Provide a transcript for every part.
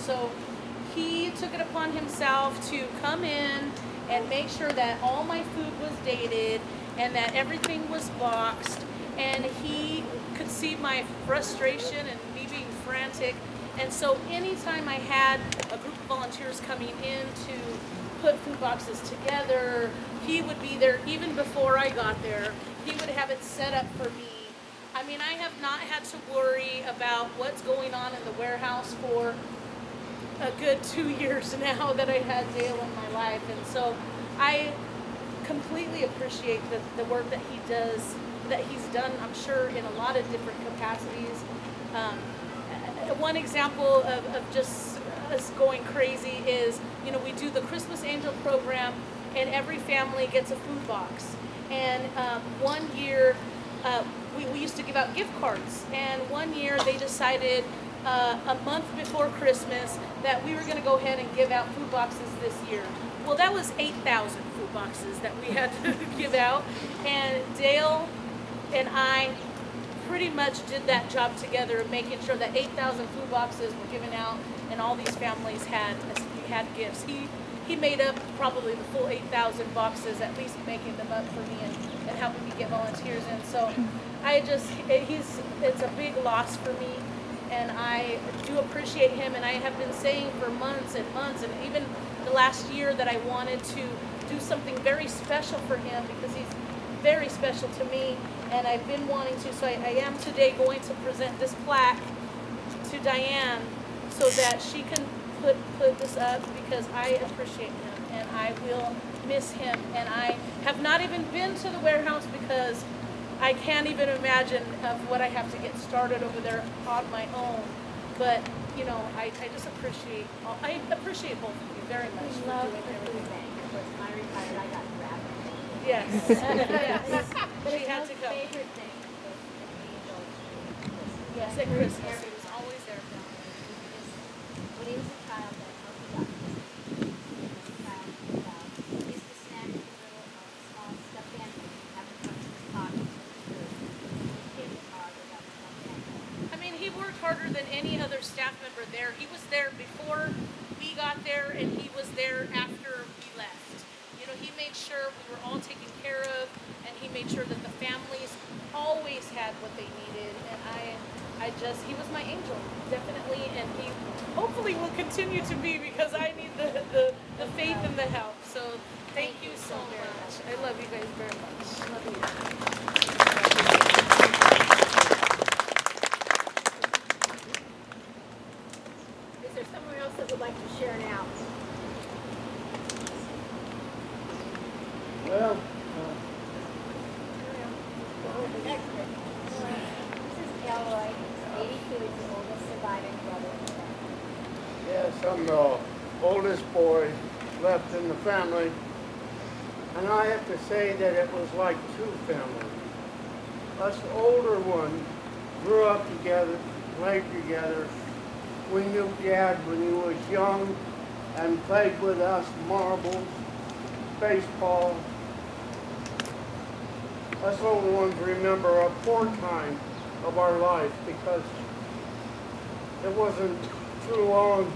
so he took it upon himself to come in and make sure that all my food was dated and that everything was boxed, and he could see my frustration and me being frantic. And so anytime I had a group of volunteers coming in to put food boxes together, he would be there even before I got there. He would have it set up for me. I mean, I have not had to worry about what's going on in the warehouse for a good 2 years now that I had Dale in my life. And so I completely appreciate the work that he does, that he's done, I'm sure, in a lot of different capacities. One example of just us going crazy is, you know, we do the Christmas Angel program and every family gets a food box. And one year we used to give out gift cards, and one year they decided a month before Christmas that we were going to go ahead and give out food boxes this year. Well, that was 8,000 food boxes that we had to give out, and Dale and I pretty much did that job together of making sure that 8,000 food boxes were given out and all these families had gifts. He made up probably the full 8,000 boxes, at least making them up for me and helping me get volunteers in. So it's a big loss for me, and I do appreciate him, and I have been saying for months and months, and even the last year, that I wanted to do something very special for him because he's very special to me, and I've been wanting to. So I am today going to present this plaque to Diane so that she can put this up, because I appreciate him and I will miss him. And I have not even been to the warehouse because I can't even imagine of what I have to get started over there on my own. But you know, I just appreciate both of you very much for doing everything. When I retired, I got grabbed. Yes. Yes. She had to go. Favorite thing was Yes, at Christmas. It was always there. when he was a child, I got this. When he was a child, he used to snag his little small stuffed animal and have it from his pocket. I mean, he worked harder than any other staff member there. He was there before we got there, and he was there after we left. You know, he made sure we were all taken care of, and he made sure that the families always had what they needed. And he was my angel, definitely, and he hopefully will continue to be, because I need the faith and the help. So thank you so much. I love you guys very much. Love you. Is there someone else that would like to share now? Well, This is Elroy. He's 82. He's the oldest surviving brother. yes, I'm the oldest boy left in the family, and I have to say that it was like two families. Us older ones grew up together, played together. We knew Dad when he was young and played with us marbles, baseball. Us older ones remember a poor time of our life because it wasn't too long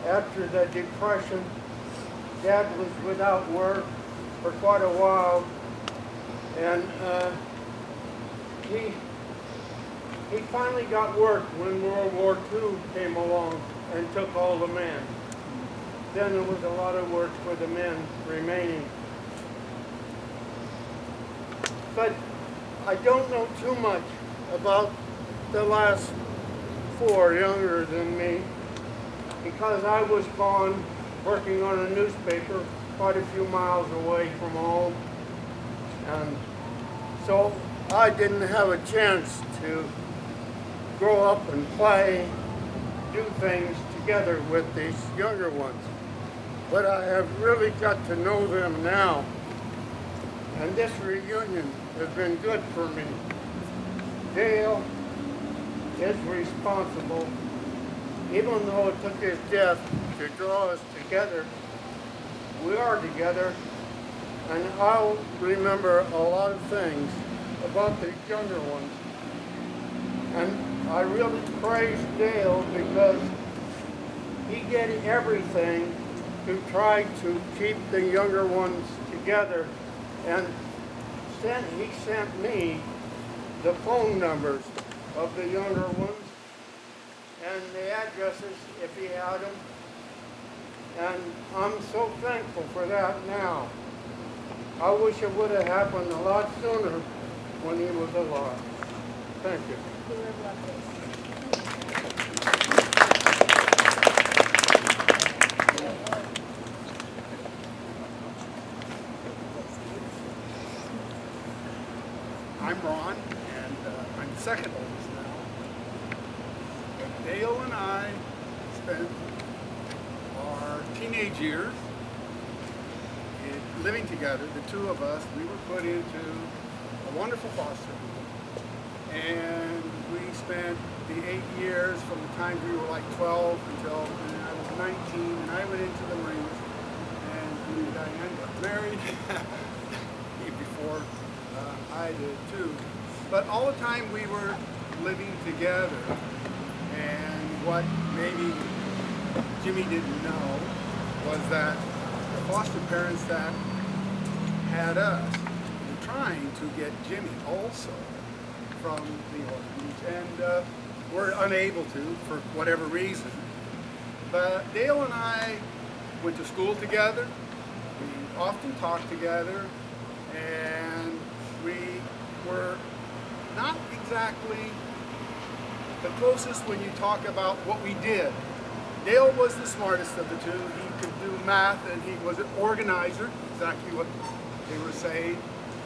after the Depression. Dad was without work for quite a while, and he finally got work when World War II came along and took all the men. Then there was a lot of work for the men remaining. But I don't know too much about the last four younger than me, because I was gone working on a newspaper quite a few miles away from home, and so I didn't have a chance to grow up and play, do things together with these younger ones. But I have really got to know them now, and this reunion has been good for me. Dale is responsible, even though it took his death to draw us together. We are together, and I'll remember a lot of things about the younger ones. And I really praise Dale because he did everything to try to keep the younger ones together, and he sent me the phone numbers of the younger ones and the addresses if he had them. And I'm so thankful for that now. I wish it would have happened a lot sooner when he was alive. Thank you. You would have loved this. I'm Ron, and I'm the second oldest now. But Dale and I spent our teenage years living together, the two of us. We were put into a wonderful foster home, and we spent the 8 years from the time we were like 12 until I was 19, and I went into the Marines, and me and Diane got married before I did too. But all the time we were living together, and what maybe Jimmy didn't know was that the foster parents that had us were trying to get Jimmy also from the orphanage, and were unable to for whatever reason. But Dale and I went to school together, we often talked together, and we were not exactly the closest when you talk about what we did. Dale was the smartest of the two. He could do math, and he was an organizer, exactly what they were saying.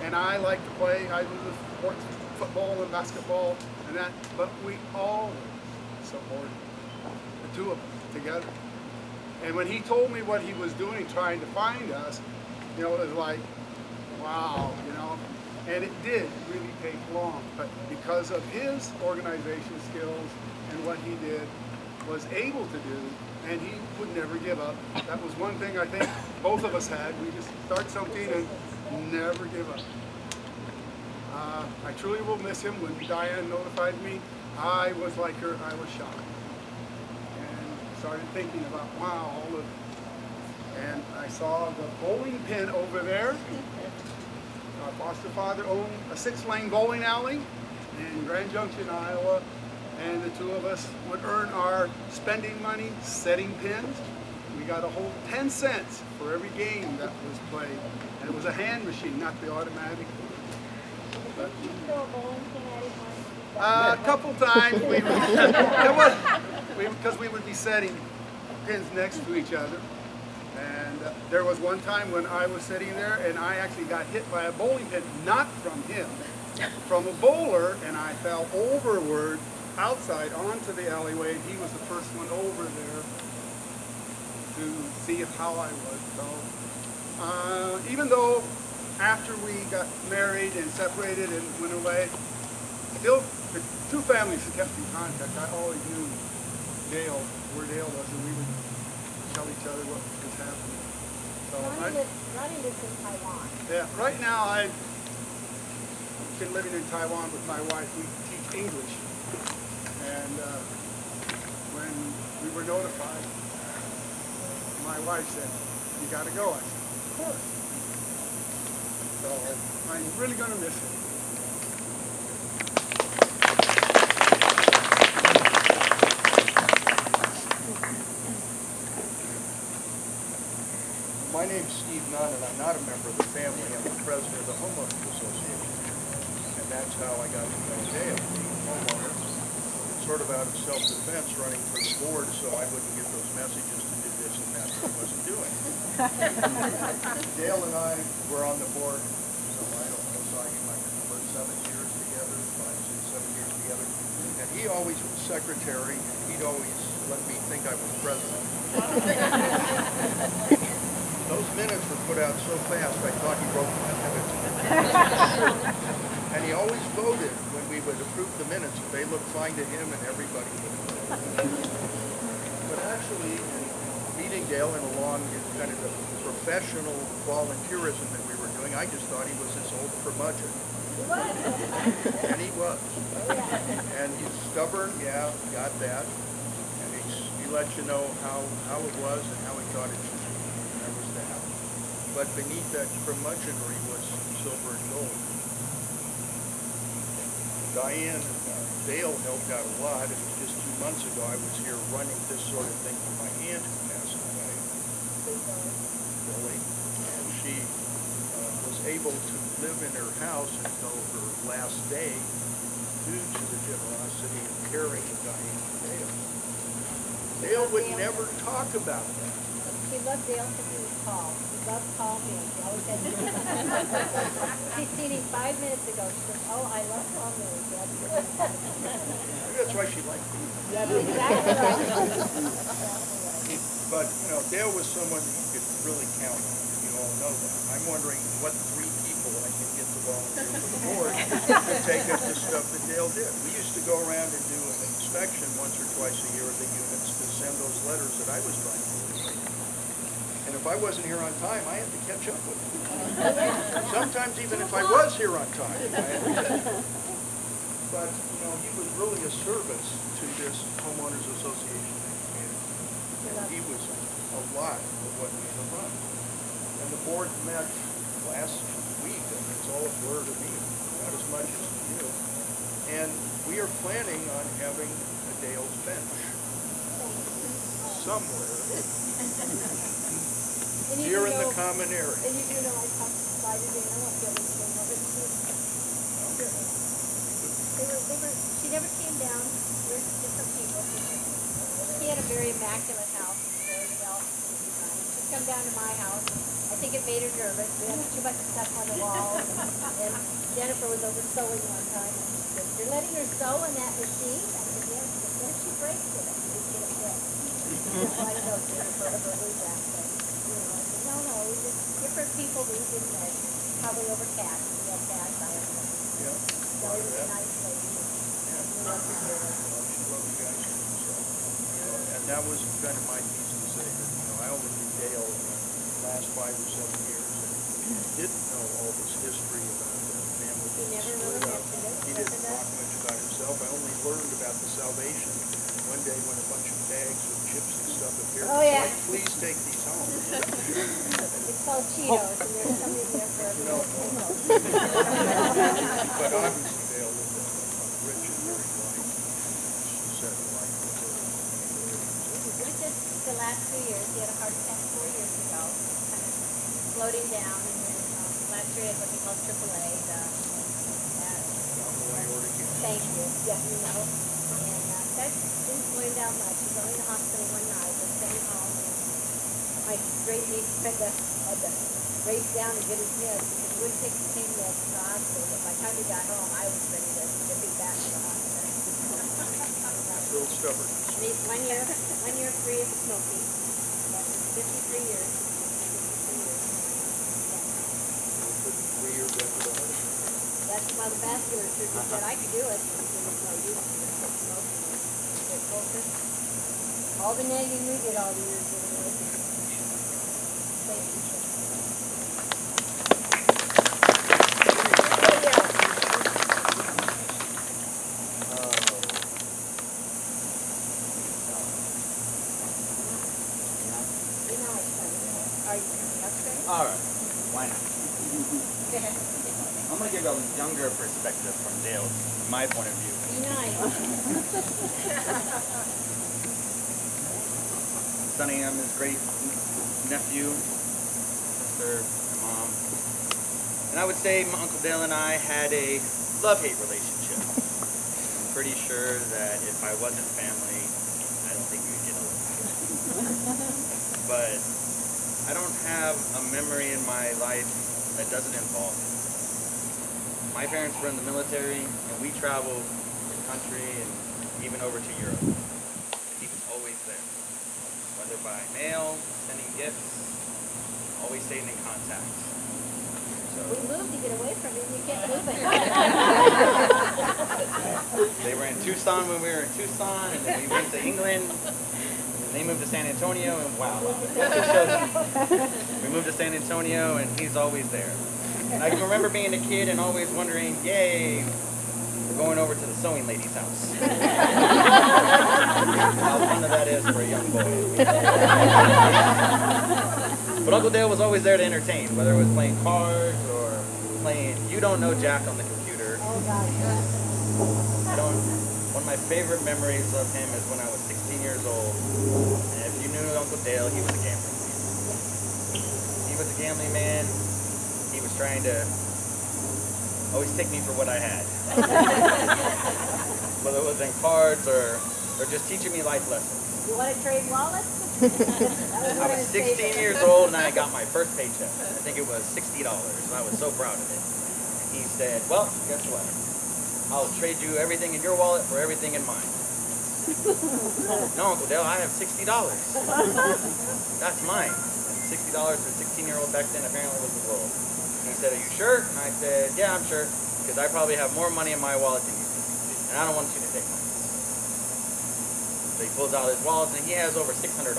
And I liked to play. I was sports, football and basketball and that, but we always supported the two of us together. And when he told me what he was doing, trying to find us, you know, it was like, wow, you know. And it did really take long, but because of his organization skills and what he did, was able to do, and he would never give up. That was one thing I think both of us had. We just start something and never give up. I truly will miss him. When Diane notified me, I was like her, I was shocked. And started thinking about, wow, all of, and I saw the bowling pin over there. Our foster father owned a 6-lane bowling alley in Grand Junction, Iowa, and the two of us would earn our spending money setting pins. We got a whole 10 cents for every game that was played, and it was a hand machine, not the automatic. But, Did you throw a bowling pin at him once? a couple times because we would be setting pins next to each other. And there was one time when I was sitting there and I actually got hit by a bowling pin, not from him, from a bowler, and I fell overward outside onto the alleyway. He was the first one over there to see how I was. So even though after we got married and separated and went away, still the two families kept in contact. I always knew Dale, where Dale was, and we would tell each other what was happening. So Ronnie lives in Taiwan. yeah, right now I've been living in Taiwan with my wife. We teach English, and when we were notified, my wife said, "You got to go." I said, "Of course." So I'm really going to miss him. My name's Steve Nunn, and I'm not a member of the family. I'm the president of the Homeowners Association. And that's how I got to know Dale, being a homeowner. It's sort of out of self-defense running for the board so I wouldn't get those messages to do this and that I wasn't doing. Dale and I were on the board, so I don't know, so I might remember 7 years together, 5, 6, 7 years together. And he always was secretary, and he'd always let me think I was president. Those minutes were put out so fast, I thought he wrote the minutes. And he always voted when we would approve the minutes. If they looked fine to him, and everybody would vote. But actually, in meeting Dale and along in kind of the professional volunteerism that we were doing, I just thought he was this old curmudgeon. And he was. And he's stubborn, yeah, got that. And he let you know how it was and how he thought it should be. That was that. But beneath that curmudgeonry was silver and gold. Diane and Dale helped out a lot. It was just 2 months ago I was here running this sort of thing for my aunt who passed away, Billy, and she was able to live in her house until her last day due to the generosity of caring of Diane and Dale. Dale would never talk about that. She loved Dale because he was tall. She loved tall men. She always had She's seen him 5 minutes ago. She said, oh, I love tall men. Maybe that's why she liked me. That's exactly right. But, you know, Dale was someone that you could really count on. You all know that. I'm wondering what 3 people I can get to volunteer for the board to take up the stuff that Dale did. We used to go around and do an inspection once or twice a year of the units to send those letters that I was trying to do. And if I wasn't here on time, I had to catch up with him. Sometimes even if I was here on time, I had to catch up. But, you know, he was really a service to this homeowners association and community. And he was a lot of what we have run. And the board met last week, and it's all a blur to me, not as much as to you. And we are planning on having a Dale's bench somewhere here in the common area. And you do know I talked to Slider Dale. I want to get into them over she never came down. We were different people. She had a very immaculate house, very well designed. She'd come down to my house. I think it made her nervous. We had too much stuff on the wall. And Jennifer was over sewing one time. And she said, you're letting her sew in that machine? I said, yes. What if she breaks with it? We get it fixed. So I don't know if Jennifer ever lose that thing. No, we just different people we did that. Probably over cash. We had cash. I don't know. Yeah. So it was a nice lady. She loved you guys too, so, you know, and that was kind of my piece to say that, you know, I only knew Dale in the last 5 or 7 years and didn't know all this history about the family. He never really mentioned it. He didn't talk much about himself. I only learned about the salvation one day when a bunch of bags with chips and stuff appeared. Oh, yeah. Like, please take these home. It's called Cheetos, and there's somebody there for every No. But obviously Dale was a rich and very light, set of life. It was just the last 2 years. He had a heart attack 4 years ago, kind of floating down, and then last year he had what they call AAA. Thank you. Yeah, you know. And that didn't slow him down much. He was only in the hospital one night, but sent him home. My great niece had to race down and get his meds because he wouldn't take the pain meds to the hospital. But by the time he got home, I was ready to be back to the hospital. Real stubborn. And he's 1 year free of smoking. After 53 years. 53 years. Yeah. 3 years after the heart attack. That's why the vascular surgeon said I could do it. There was no use to smoking. They focused. All the nagging we did all the years did away. Thank you. All right, why not? I'm going to give a younger perspective from Dale, from my point of view. Be nice. Sonny, I'm his great nephew, sister, my mom. And I would say my Uncle Dale and I had a love-hate relationship. I'm pretty sure that if I wasn't family, I don't think we'd get along. But I don't have a memory in my life that doesn't involve him. My parents were in the military, and we traveled the country and even over to Europe. He was always there, whether by mail, sending gifts, always staying in contact. So We moved to get away from him. You can't move it. they were in Tucson when we were in Tucson, and then we went to England. They moved to San Antonio, and wow. We moved to San Antonio, and he's always there. And I can remember being a kid and always wondering, yay, we're going over to the sewing lady's house. How fun that is for a young boy. But Uncle Dale was always there to entertain, whether it was playing cards or playing You Don't Know Jack on the computer. Oh God, yes. One of my favorite memories of him is when I was 16 years old. And if you knew Uncle Dale, he was a gambling man. He was a gambling man. He was trying to always take me for what I had. Whether it was in cards or just teaching me life lessons. You want to trade wallets? I was 16 years old and I got my first paycheck. I think it was $60 and I was so proud of it. And he said, well, guess what? I'll trade you everything in your wallet for everything in mine. No, Uncle Dale, I have $60. That's mine. And $60 for a 16-year-old back then apparently was the world. And he said, are you sure? And I said, yeah, I'm sure, because I probably have more money in my wallet than you do. And I don't want you to take mine. So he pulls out his wallet and he has over $600 in it.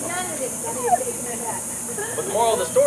None of it's going to be taken back. But the moral of the story